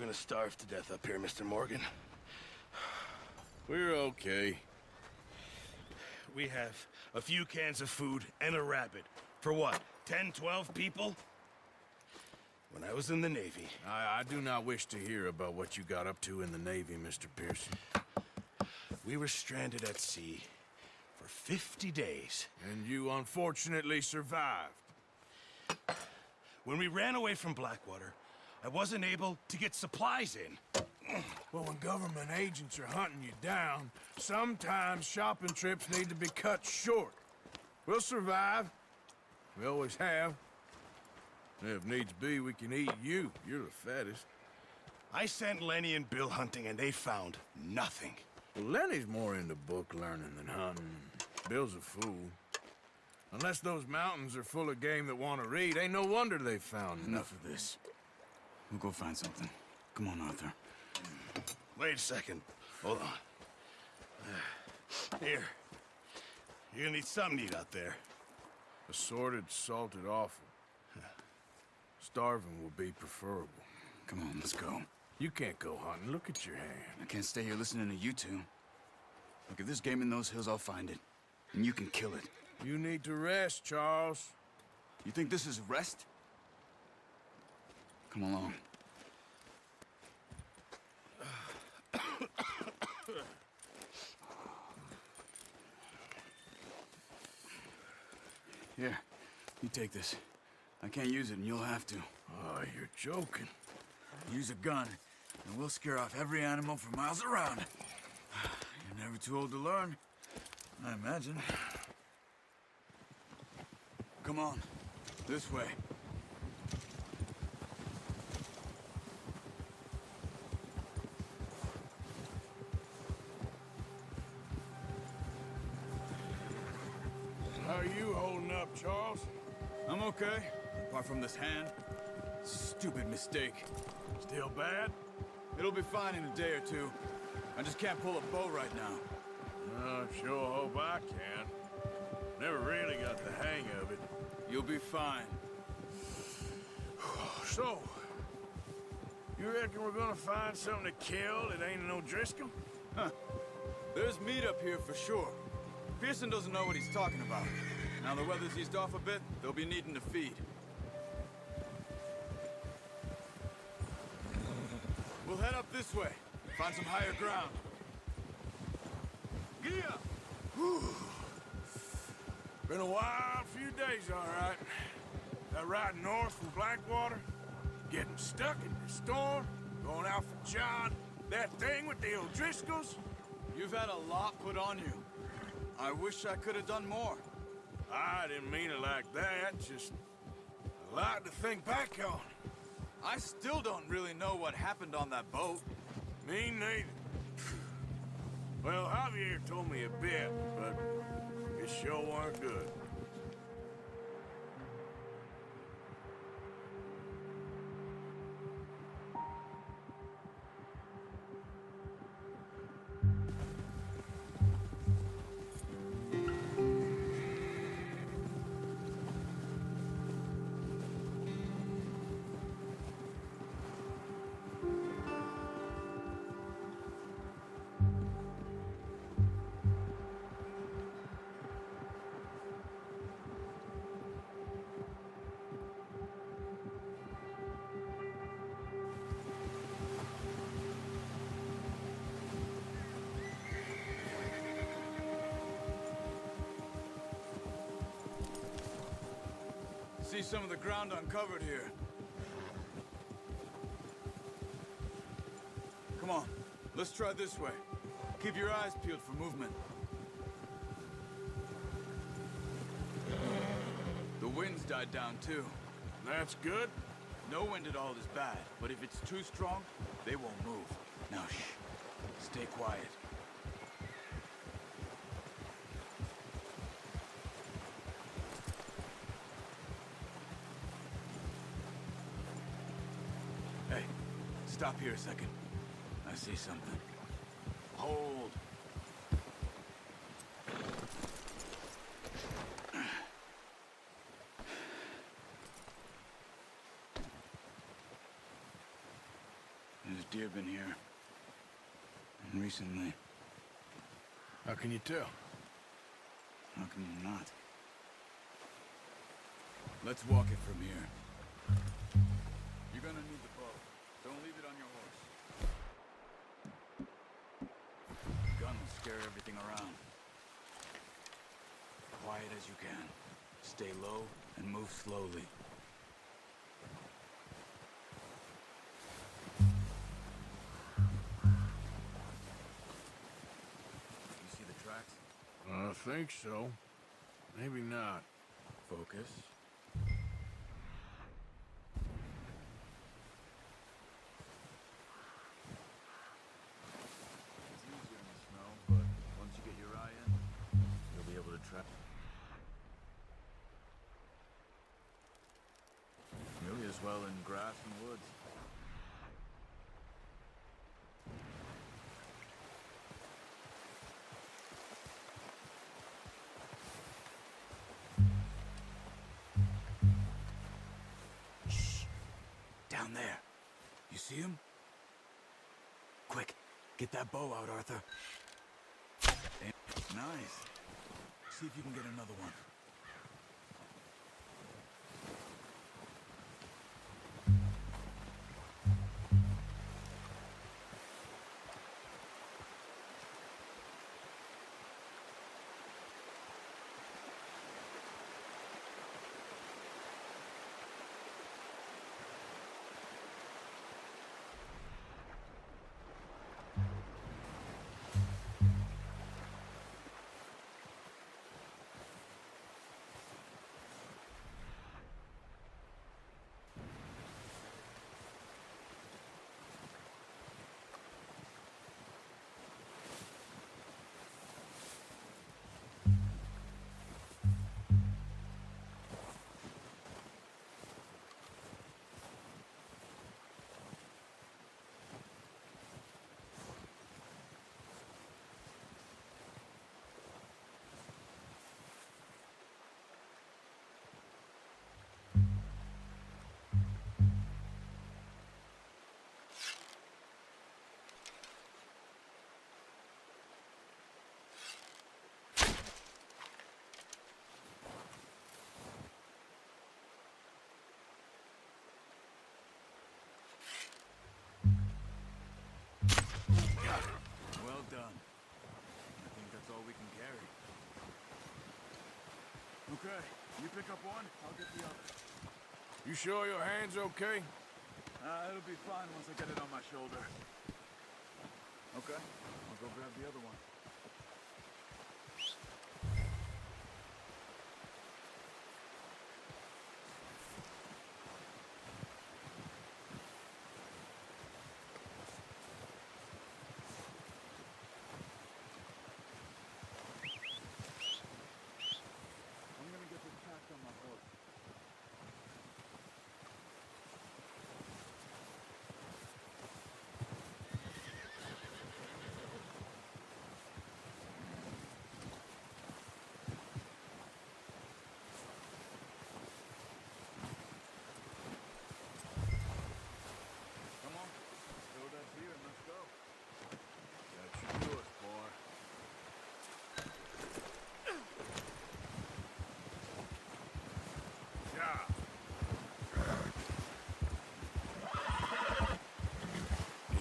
gonna starve to death up here, Mr. Morgan. We're okay. We have a few cans of food and a rabbit. For what, 10, 12 people? When I was in the Navy... I do not wish to hear about what you got up to in the Navy, Mr. Pearson. We were stranded at sea for 50 days. And you unfortunately survived. When we ran away from Blackwater, I wasn't able to get supplies in. Well, when government agents are hunting you down, sometimes shopping trips need to be cut short. We'll survive. We always have. If needs be, we can eat you. You're the fattest. I sent Lenny and Bill hunting, and they found nothing. Well, Lenny's more into book learning than hunting. Bill's a fool. Unless those mountains are full of game that want to read, ain't no wonder they found Enough of this. We'll go find something. Come on, Arthur. Wait a second. Hold on. Here. You're gonna need something to eat out there. Assorted, salted offal. Starving will be preferable. Come on, let's go. You can't go hunting. Look at your hand. I can't stay here listening to you two. Look, if there's game in those hills, I'll find it. And you can kill it. You need to rest, Charles. You think this is rest? Come along. Here, you take this. I can't use it, and you'll have to. Oh, you're joking. Use a gun, and we'll scare off every animal for miles around. You're never too old to learn, I imagine. Come on, this way. How are you holding up, Charles? I'm okay, apart from this hand. Stupid mistake. Still bad? It'll be fine in a day or two. I just can't pull a bow right now. I sure hope I can. Never really got the hang of it. You'll be fine. So, you reckon we're gonna find something to kill that ain't no Driscoll? Huh. There's meat up here for sure. Pearson doesn't know what he's talking about. Now the weather's eased off a bit, they'll be needing to feed. We'll head up this way, find some higher ground. Yeah! Whew. Been a wild few days, all right. That ride north from Blackwater, getting stuck in the storm, going out for John, that thing with the O'Driscolls. You've had a lot put on you. I wish I could have done more. I didn't mean it like that, just a lot to think back on. I still don't really know what happened on that boat. Me neither. Well, Javier told me a bit, but it sure weren't good. See some of the ground uncovered here. Come on, let's try this way. Keep your eyes peeled for movement. The wind's died down too. That's good. No wind at all is bad, but if it's too strong, they won't move. Now shh, stay quiet. Hey, stop here a second. I see something. Hold. There's deer been here. And recently. How can you tell? How can you not? Let's walk it from here. You're gonna need the bow. Don't leave it on your horse. The gun will scare everything around. Quiet as you can. Stay low and move slowly. You see the tracks? I think so. Maybe not. Focus. It's easier in the snow, but once you get your eye in, you'll be able to track. Nearly as well in grass and woods. Down there. You see him? Quick, get that bow out, Arthur. Nice. See if you can get another one. Well done. I think that's all we can carry. Okay, you pick up one, I'll get the other. You sure your hand's okay? It'll be fine once I get it on my shoulder. Okay, I'll go grab the other one. I'm gonna get this packed on my horse. Come on, let's throw that deer and let's go. That should do it, boy. Yeah.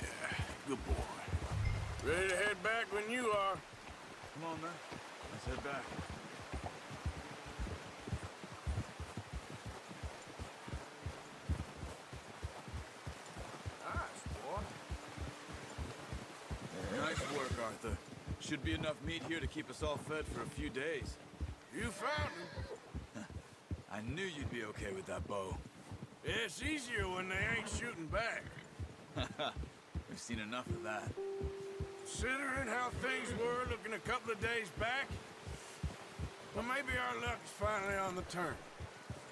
Yeah, good boy. Ready to head back when you are. Come on, man. Let's head back. Nice, boy. Nice work, Arthur. Should be enough meat here to keep us all fed for a few days. You found him. I knew you'd be okay with that bow. It's easier when they ain't shooting back. We've seen enough of that. Considering how things were looking a couple of days back, well, maybe our luck is finally on the turn.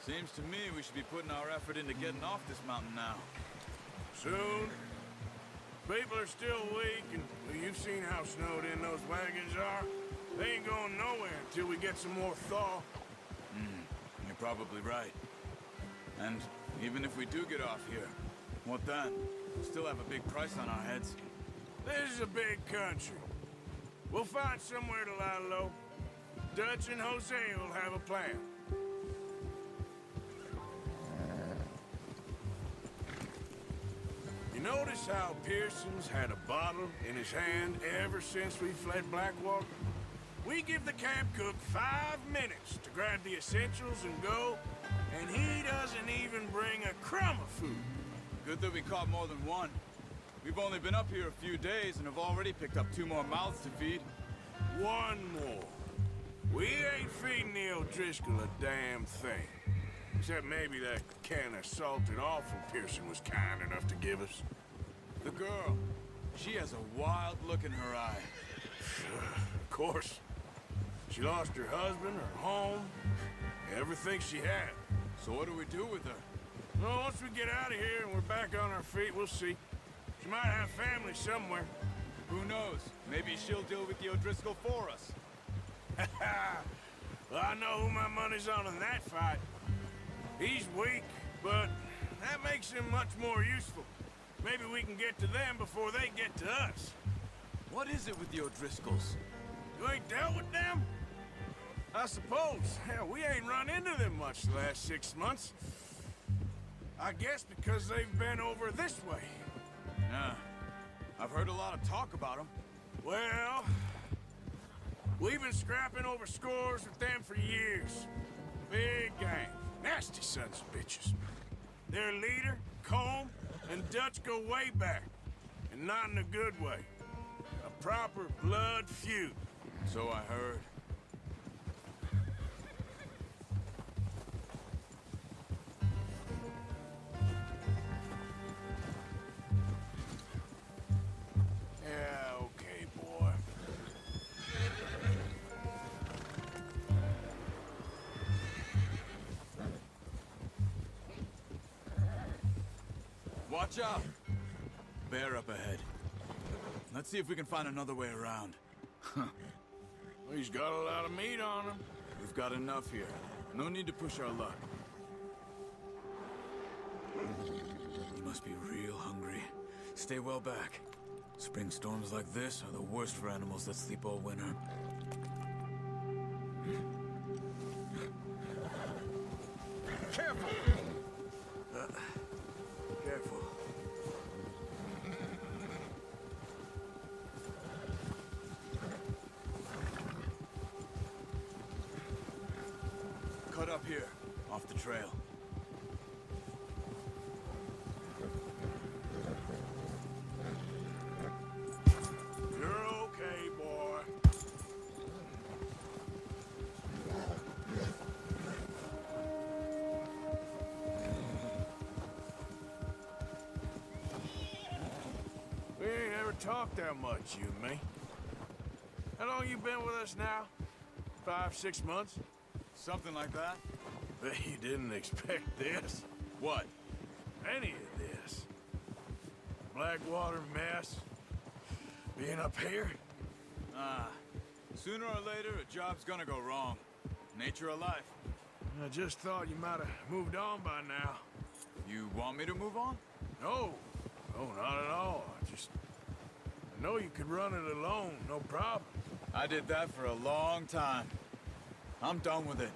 Seems to me we should be putting our effort into getting off this mountain now. Soon. People are still weak, and well, you've seen how snowed in those wagons are. They ain't going nowhere until we get some more thaw. You're probably right. And even if we do get off here, What then? Still have a big price on our heads. This is a big country. We'll find somewhere to lie low. Dutch and Jose will have a plan. You notice how Pearson's had a bottle in his hand ever since we fled Blackwater? We give the camp cook 5 minutes to grab the essentials and go, and he doesn't even bring a crumb of food. Good that we caught more than one. We've only been up here a few days and have already picked up 2 more mouths to feed. 1 more. We ain't feeding the O'Driscoll a damn thing. Except maybe that can of salted offal Pearson was kind enough to give us. The girl, she has a wild look in her eye. Of course. She lost her husband, her home, everything she had. So what do we do with her? Well, once we get out of here and we're back on our feet, we'll see. She might have family somewhere. Who knows? Maybe she'll deal with the O'Driscoll for us. Well, I know who my money's on in that fight. He's weak, but that makes him much more useful. Maybe we can get to them before they get to us. What is it with the O'Driscolls? You ain't dealt with them? I suppose. Hell, we ain't run into them much the last 6 months. I guess because they've been over this way. Yeah. I've heard a lot of talk about them. Well, we've been scrapping over scores with them for years. Big gang. Nasty sons of bitches. Their leader, Combe, and Dutch go way back. And not in a good way. A proper blood feud. So I heard. Yeah, okay, boy. Watch out! Bear up ahead. Let's see if we can find another way around. He's got a lot of meat on him. We've got enough here. No need to push our luck. You must be real hungry. Stay well back. Spring storms like this are the worst for animals that sleep all winter. Careful! Careful. Cut up here, off the trail. You're okay, boy. We ain't ever talked that much, you and me. How long you been with us now? 5, 6 months? Something like that? Bet you didn't expect this. What? Any of this. Blackwater mess. Being up here. Sooner or later, a job's gonna go wrong. Nature of life. I just thought you might have moved on by now. You want me to move on? No. No, not at all. I know you could run it alone, no problem. I did that for a long time. I'm done with it.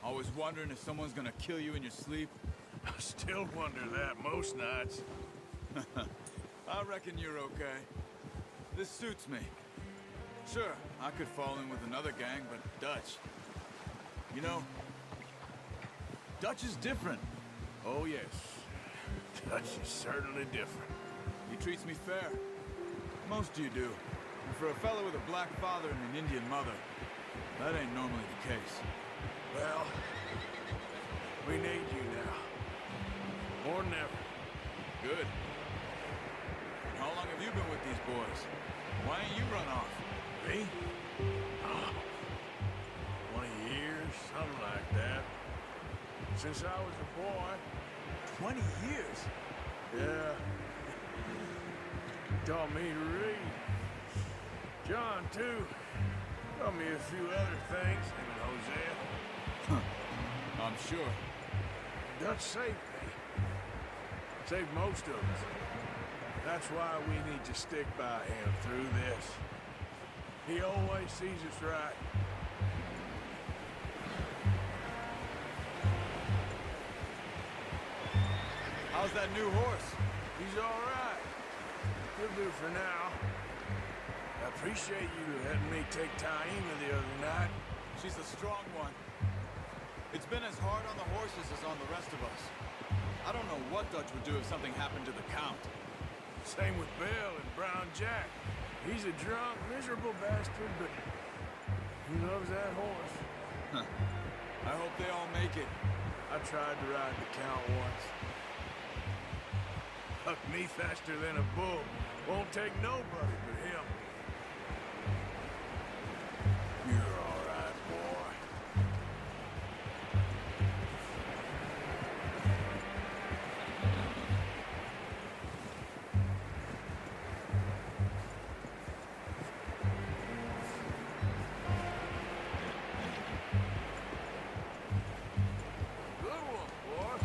Always wondering if someone's gonna kill you in your sleep. I still wonder that most nights. I reckon you're okay. This suits me. Sure, I could fall in with another gang, but Dutch... You know, Dutch is different. Oh, yes. Dutch is certainly different. He treats me fair. Most of you do. And for a fellow with a black father and an Indian mother, that ain't normally the case. Well, we need you now. More than ever. Good. How long have you been with these boys? Why ain't you run off? Me? Oh, 20 years, something like that. Since I was a boy. 20 years? Yeah. Taught me to read. John, too. Taught me a few other things, him and Hosea. I'm sure. Dutch saved me. Saved most of us. That's why we need to stick by him through this. He always sees us right. How's that new horse? He's all right. He'll do for now. I appreciate you letting me take Taima the other night. She's a strong one. It's been as hard on the horses as on the rest of us. I don't know what Dutch would do if something happened to the Count. Same with Bill and Brown Jack. He's a drunk, miserable bastard, but he loves that horse. Huh. I hope they all make it. I tried to ride the Count once. Huck me faster than a bull. Won't take nobody but him. You're all right, boy. Good one, boy.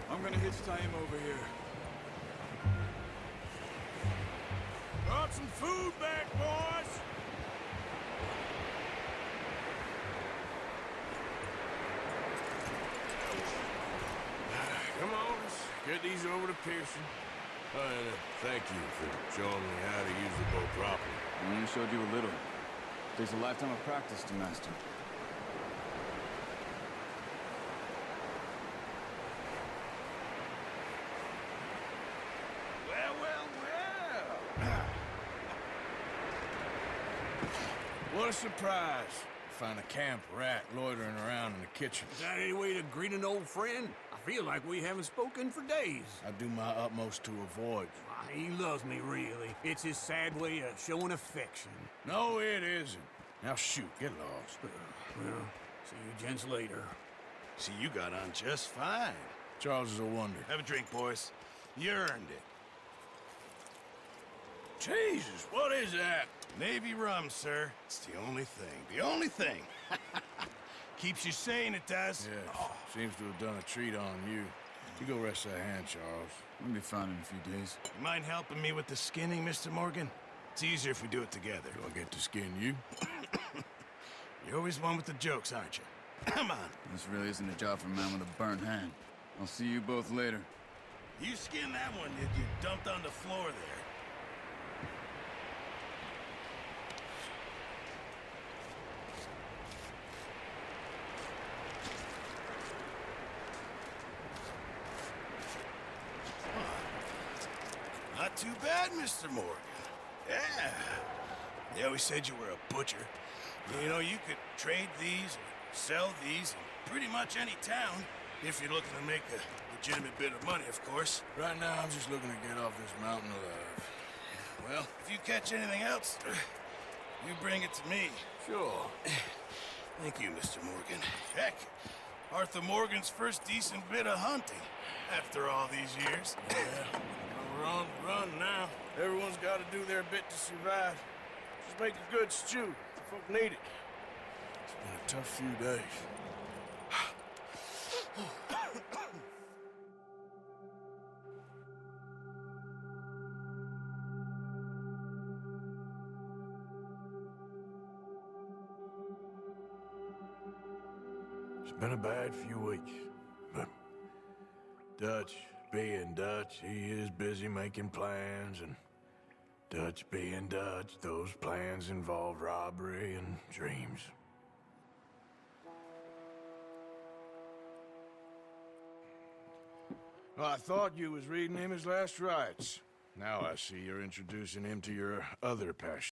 I'm gonna hitch Taima over here. Brought some food back, boys! Come on, let's get these over to Pearson. And thank you for showing me how to use the boat properly. I only showed you a little. Takes a lifetime of practice to master. Well, well, well! What a surprise. Find a camp rat loitering around in the kitchen. Is that any way to greet an old friend? I feel like we haven't spoken for days. I do my utmost to avoid you. Ah, he loves me, really. It's his sad way of showing affection. No, it isn't. Now shoot, get lost. Well, see you gents later. See, you got on just fine. Charles is a wonder. Have a drink, boys. You earned it. Jesus, what is that? Navy rum, sir. It's the only thing. The only thing. Keeps you sane, it does. Yes, seems to have done a treat on you. You go rest that hand, Charles. We'll be fine in a few days. You mind helping me with the skinning, Mr. Morgan? It's easier if we do it together. Do I get to skin you? You're always one with the jokes, aren't you? Come on. This really isn't a job for a man with a burnt hand. I'll see you both later. You skinned that one that you dumped on the floor there. Not too bad, Mr. Morgan. Yeah. They always said you were a butcher. You know, you could trade these or sell these in pretty much any town, if you're looking to make a legitimate bit of money, of course. Right now, I'm just looking to get off this mountain alive. Well, if you catch anything else, you bring it to me. Sure. Thank you, Mr. Morgan. Heck, Arthur Morgan's first decent bit of hunting after all these years. Yeah, we're on the run now. Everyone's got to do their bit to survive. Just make a good stew. The folk need it. It's been a tough few days. It's been a bad few weeks, but Dutch being Dutch, he is busy making plans, and Dutch being Dutch, those plans involve robbery and dreams. Well, I thought you was reading him his last rites. Now I see you're introducing him to your other passion.